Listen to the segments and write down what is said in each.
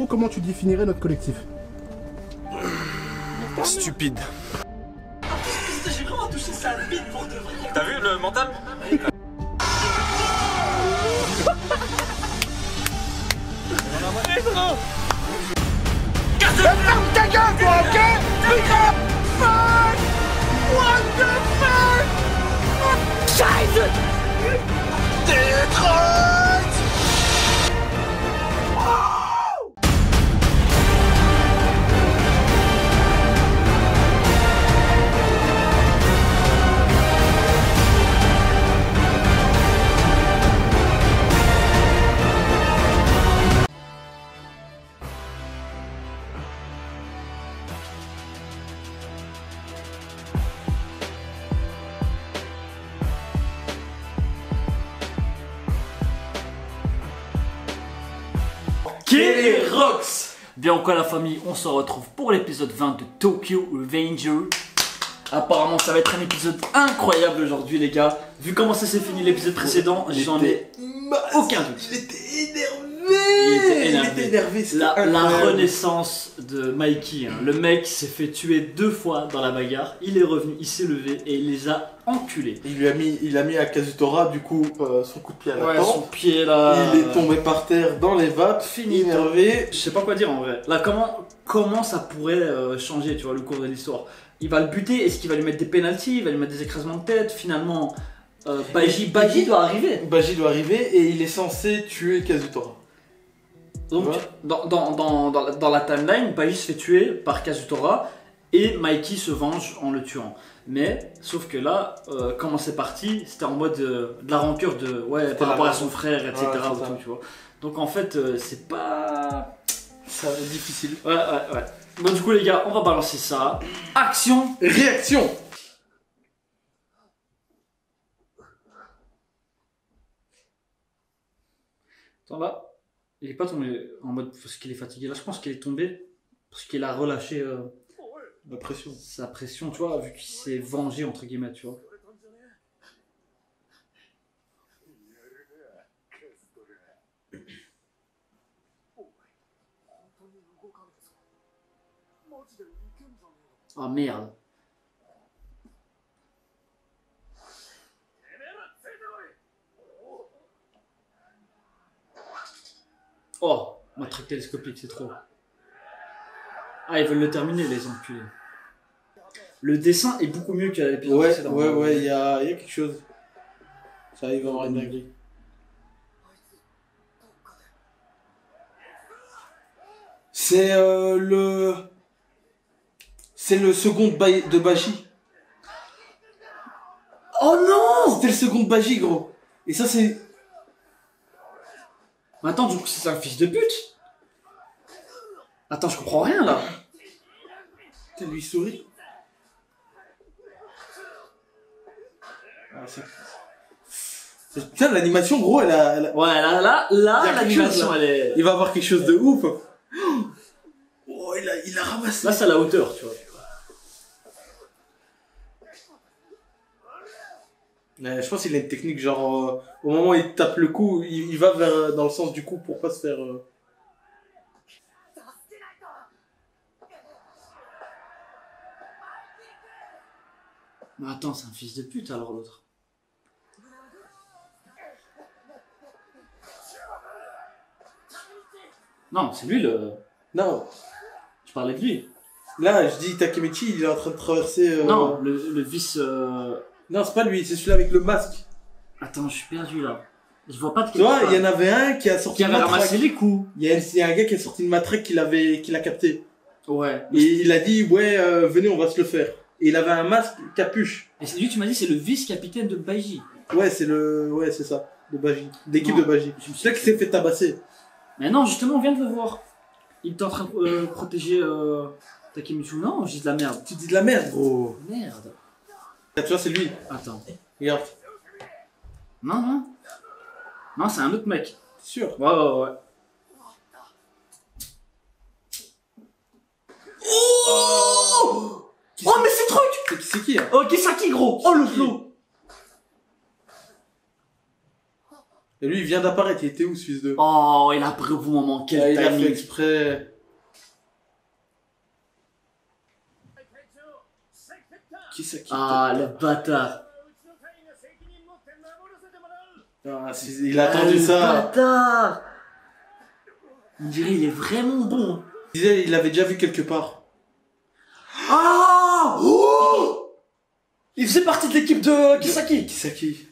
selon comment tu définirais notre collectif? Stupide. J'ai vraiment touché ça le bide pour de vrai. T'as vu le mental? Ferme ta gueule, toi, ok? Putain! Fuck! What the fuck? Scheiße! Detroit! Kelly Rocks. Bien quoi la famille, on se retrouve pour l'épisode 20 de Tokyo Revenger. Apparemment ça va être un épisode incroyable aujourd'hui les gars. Vu comment ça s'est fini l'épisode précédent, j'en ai aucun doute. Il était énervé. La renaissance de Mikey, hein. Le mec s'est fait tuer 2 fois dans la bagarre. Il est revenu, il s'est levé et il les a enculés. Il a mis à Kazutora du coup son coup de pied à la tempe. Son pied là. Il est tombé par terre dans les vapes, Fini. énervé. Je sais pas quoi dire en vrai. Là comment ça pourrait changer, tu vois, le cours de l'histoire. Il va le buter, est-ce qu'il va lui mettre des pénaltys, il va lui mettre des écrasements de tête. Finalement Baji doit arriver. Baji doit arriver et il est censé tuer Kazutora. Donc ouais. dans la timeline, Baji se fait tuer par Kazutora et Mikey se venge en le tuant. Mais sauf que là, comment c'est parti, c'était en mode de la rancœur par rapport à son frère, etc. Ouais, tout, tu vois. Donc en fait, c'est pas... Ça va être difficile. Ouais. Bon du coup les gars, on va balancer ça. Action. Réaction. Attends là, il est pas tombé en mode parce qu'il est fatigué. Là je pense qu'il est tombé parce qu'il a relâché La pression. sa pression, tu vois, vu qu'il s'est vengé entre guillemets, tu vois. Ah merde. Oh, ma truc télescopique, c'est trop. Ah, ils veulent le terminer, les enculés. Le dessin est beaucoup mieux qu'à l'épisode précédent. Ouais, il y a quelque chose. Ça arrive à avoir une dinguerie. C'est le second de Baji. Oh non! C'était le second de Baji, gros. Et ça, c'est... Mais attends, du coup, c'est un fils de pute? Attends, je comprends rien, là. Putain, lui, il sourit. Ah, putain, l'animation, gros, elle a... Ouais, là, l'animation, elle est... Il va avoir quelque chose de ouf. Oh, il a ramassé. Là, c'est à la hauteur, tu vois. Je pense qu'il a une technique, genre, au moment où il tape le coup, il va dans le sens du coup pour pas se faire... Mais attends, c'est un fils de pute, alors, l'autre. Non, c'est lui, le... Non. Je parlais de lui. Là, je dis Takemichi, il est en train de traverser... Non, le vice... Non, c'est pas lui, c'est celui avec le masque. Attends, je suis perdu, là. Je vois pas de Tu vois, il y en avait un qui a sorti qui avait ramassé les coups. Il y a un gars qui a sorti une matraque qu'il a capté. Ouais. Et il a dit, ouais, venez, on va se le faire. Et il avait un masque capuche. Et c'est lui, tu m'as dit, c'est le vice-capitaine de Baji. Ouais, c'est ça, de Baji. D'équipe Non, de Baji. C'est là qu'il s'est fait tabasser. Mais non, justement, on vient de le voir. Il était en train de protéger Takemichi. Non, je dis de la merde. Tu dis de la merde, gros. Merde. Tu vois, c'est lui. Attends. Regarde. Non. Non, c'est un autre mec. Sûr. Ouais. Oh, mais c'est truc. C'est qui, hein? Oh, Kisaki, gros. Oh, le flow. Et lui, il vient d'apparaître, il était où, ce fils de... Oh, il a pris au bon moment, quel Il a fait timing. exprès. Qui ça qui Ah, le bâtard. il a attendu Le ça. bâtard. On dirait il est vraiment bon. Il disait, il l'avait déjà vu quelque part. Ah oh, il faisait partie de l'équipe de Kisaki. Qui c'est qui?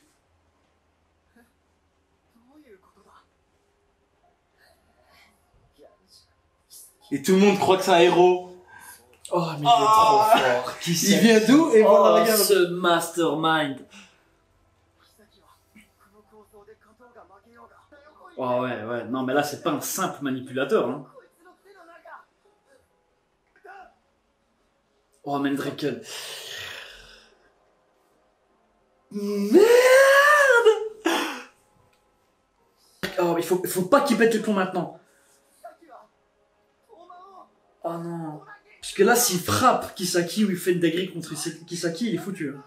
Et tout le monde croit que c'est un héros. Oh, mais il est trop fort. Il vient d'où? Et voilà, Oh, regarde. ce mastermind. Oh ouais, ouais. Non, mais là, c'est pas un simple manipulateur. Hein. Oh, Mandraken. Merde. Oh, il faut pas qu'il pète le plomb maintenant. Oh non. Parce que là, s'il frappe Kisaki ou il fait une dinguerie contre Kisaki, il est foutu. Hein.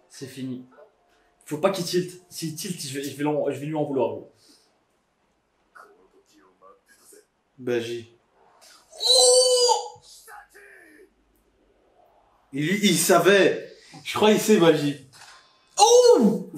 C'est fini. Faut pas qu'il tilt. S'il tilt, je vais lui en vouloir. Gros. Baji. Il savait. Je crois qu'il sait Baji. Oh!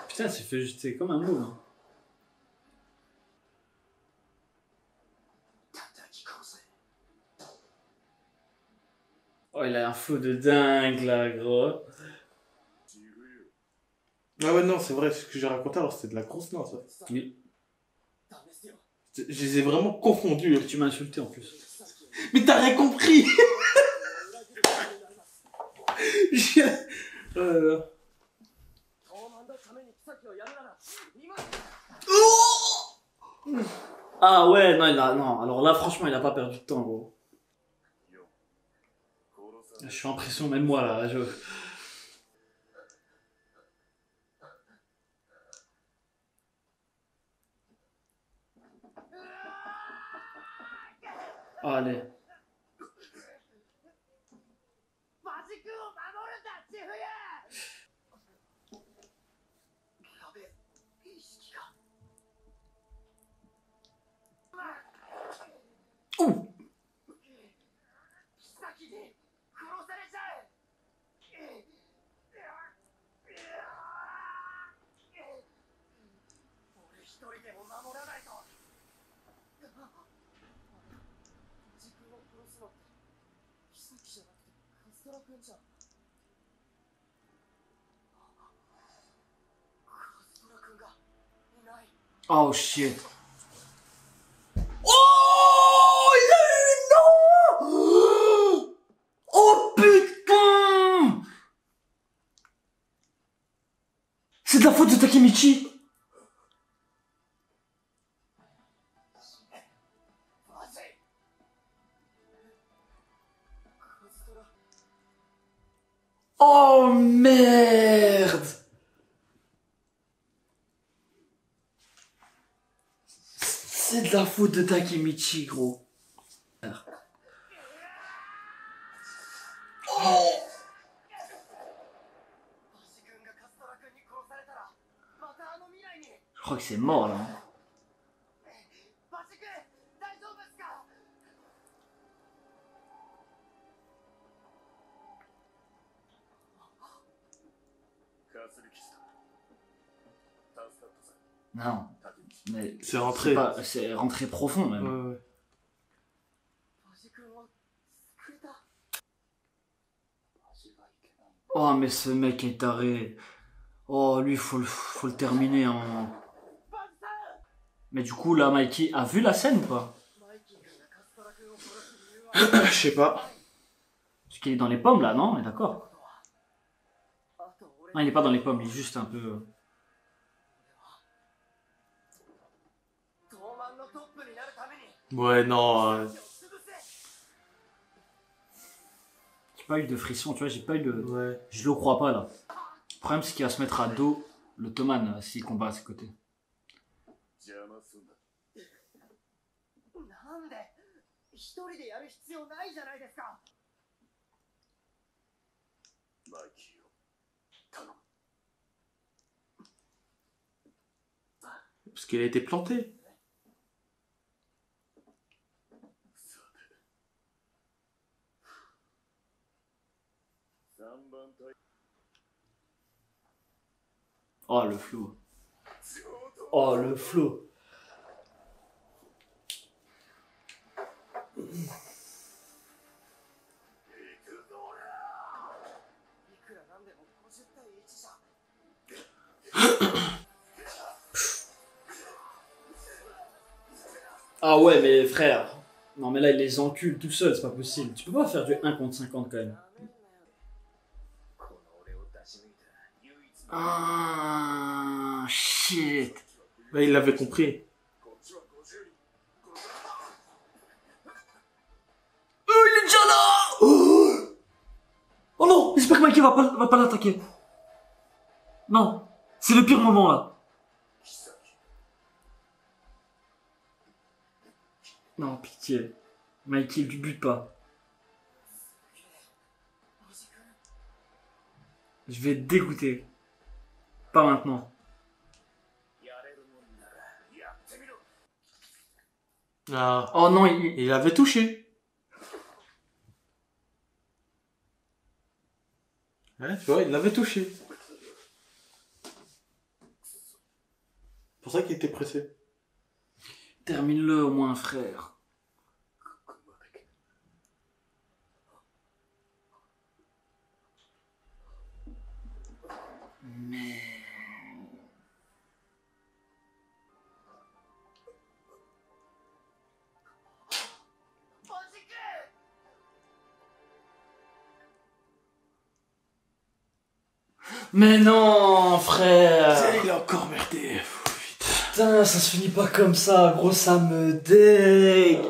Putain, c'est fait jeter comme un mot. Hein. Oh, il a un flow de dingue là, gros. Ah ouais, non, c'est vrai, ce que j'ai raconté, alors c'était de la grosse noix, ça. Oui. Je les ai vraiment confondus. Tu m'as insulté en plus. Mais t'as rien compris. Ah ouais, non, non, alors là, franchement, il a pas perdu de temps, gros. Je suis en pression, même moi, là. Allez. Ouh. Oh shit. Oh, il a eu non. Oh putain. C'est de la faute de Takemichi. Oh merde. C'est de la faute de Takemichi, gros. Oh. Je crois que c'est mort là. Non, mais C'est rentré. C'est rentré profond même. Ouais, ouais. Oh mais ce mec est taré. Oh lui faut le terminer en... Mais du coup là Mikey a vu la scène ou pas? Je sais pas. Parce qu'il est dans les pommes là, non? On est d'accord? Non il est pas dans les pommes, il est juste un peu... Ouais, non. pas eu de frisson, tu vois, j'ai pas eu de... Ouais. Je le crois pas là. Le problème c'est qu'il va se mettre à dos le Toman s'il combat à ses côtés. なんで一人でやる必要ないじゃないですか。 Parce qu'il a été planté. Oh le flow. Oh le flow. いくらなんでも50対1じゃ。 Ah ouais mais frère. Non mais là il les encule tout seul, c'est pas possible. Tu peux pas faire du 1 contre 50 quand même. Ah shit. Là, il l'avait compris. Oh il est déjà là. Oh non, j'espère que Mikey va pas l'attaquer. Non, c'est le pire moment là. Non, pitié. Mikey, il lui bute pas. Je vais être dégoûté. Pas maintenant. Ah. Oh non, Il avait touché. Ouais, tu vois, il l'avait touché. C'est pour ça qu'il était pressé. Termine-le au moins, frère. Mais... Mais non, frère. Il a encore merdé. Putain, ça se finit pas comme ça, gros, ça me dégue.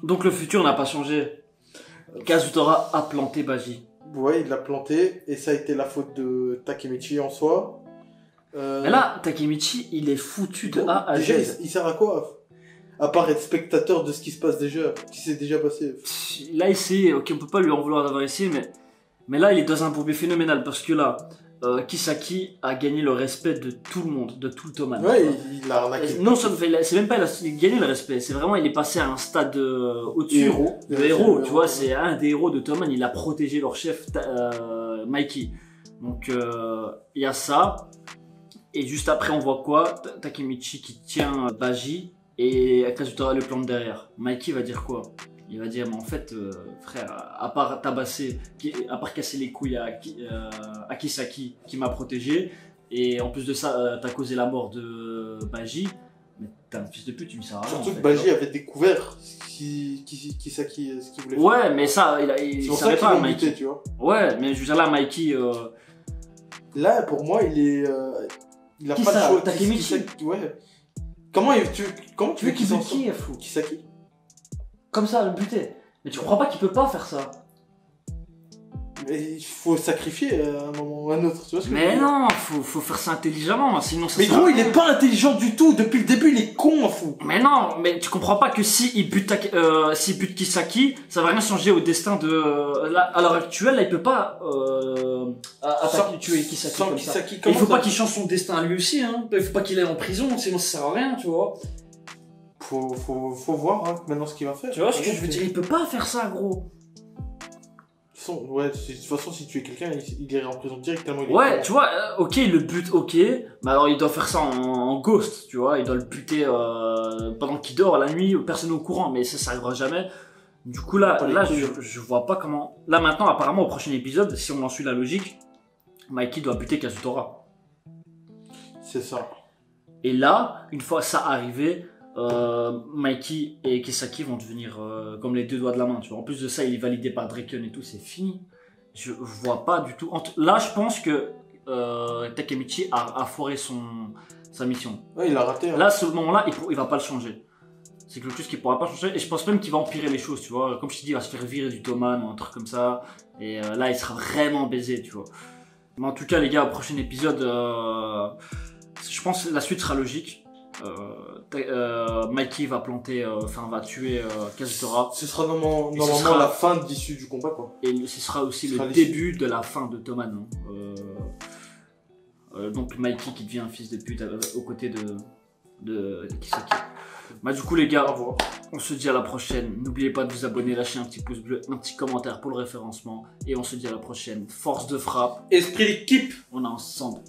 Donc le futur n'a pas changé. Kazutora a planté Baji. Ouais, il l'a planté et ça a été la faute de Takemichi en soi. Mais là, Takemichi, il est foutu de A à Déjà, Z. il sert à quoi? À part être spectateur de ce qui se passe déjà, qui s'est déjà passé. Là, essayé, ok, on peut pas lui en vouloir d'avoir essayé, mais là, il est dans un bourbier phénoménal parce que là, Kisaki a gagné le respect de tout le monde, de tout le Toman. Ouais, il a arnaqué. Non, c'est même pas il a gagné le respect, c'est vraiment il est passé à un stade au-dessus. Héros. Le héros, tu vois, c'est un des héros de Toman, il a protégé leur chef Mikey. Donc il y a ça. Et juste après, on voit quoi? Takemichi qui tient Baji et Kazutora le plante derrière. Mikey va dire quoi? Il va dire, mais en fait, frère, à part tabasser, à part casser les couilles à Kisaki qui m'a protégé, et en plus de ça, t'as causé la mort de Baji, mais t'es un fils de pute, tu me sers à rien. Surtout en que fait, Baji avait découvert Kisaki ce qu'il voulait faire. Ouais, mais ça, il C'est pour ça savait qu'il pas, l'a Mikey. buté, tu vois. Ouais, mais je veux dire là, Mikey. Là, pour moi, il est. Il a Qui pas ça, de choix. Takemichi? Ouais. Comment tu veux qu'il s'en sorte? est fou. Kisaki? Comme ça, le buter. Mais tu crois pas qu'il peut pas faire ça? Mais il faut sacrifier à un moment ou à un autre, tu vois ce que je veux Mais dire? non, faut faire ça intelligemment, sinon ça Mais sert à gros, il rien. est pas intelligent du tout. Depuis le début, il est con, fou. Mais non, mais tu comprends pas que s'il bute Kisaki, ça va rien changer au destin de... Là, à l'heure actuelle, là, il peut pas tuer Kisaki Sans comme ça. Kisaki, Et il comment faut ça pas qu'il change son destin à lui aussi, hein. Il faut pas qu'il aille en prison, sinon ça sert à rien, tu vois. Faut voir hein, maintenant ce qu'il va faire. Tu vois ce que je veux dire? Il peut pas faire ça, gros. Ouais, de toute façon, si tu es quelqu'un, il irait en prison directement. Il est Ouais, con. tu vois, ok, il le bute, ok, mais alors il doit faire ça en ghost, tu vois, il doit le buter pendant qu'il dort la nuit, personne n'est au courant, mais ça arrivera jamais. Du coup là, Pas les là couilles. je vois pas comment... Là maintenant, apparemment, au prochain épisode, si on en suit la logique, Mikey doit buter Kazutora. C'est ça. Et là, une fois ça arrivé, Mikey et Kisaki vont devenir comme les deux doigts de la main, tu vois. En plus de ça, il est validé par Draken et tout, c'est fini. Je vois pas du tout. Là, je pense que Takemichi a foiré sa mission. Ouais, il a raté. Hein. Là, ce moment-là, il va pas le changer. C'est quelque chose qui pourra pas changer et je pense même qu'il va empirer les choses, tu vois. Comme je t'ai dit, il va se faire virer du Thoman ou un truc comme ça. Et là, il sera vraiment baisé, tu vois. Mais en tout cas, les gars, au prochain épisode, je pense que la suite sera logique. Mikey va planter, va tuer Kazutora. Ce sera normalement sera- la fin d'issue du combat, quoi. Et ce sera aussi Ce sera le l'issue. début de la fin de Thoman. Donc Mikey qui devient un fils de pute aux côtés de Kisaki. Bah du coup les gars, Au revoir. on se dit à la prochaine. N'oubliez pas de vous abonner, lâcher un petit pouce bleu, un petit commentaire pour le référencement. Et on se dit à la prochaine. Force de frappe, Esprit d'équipe. on est ensemble.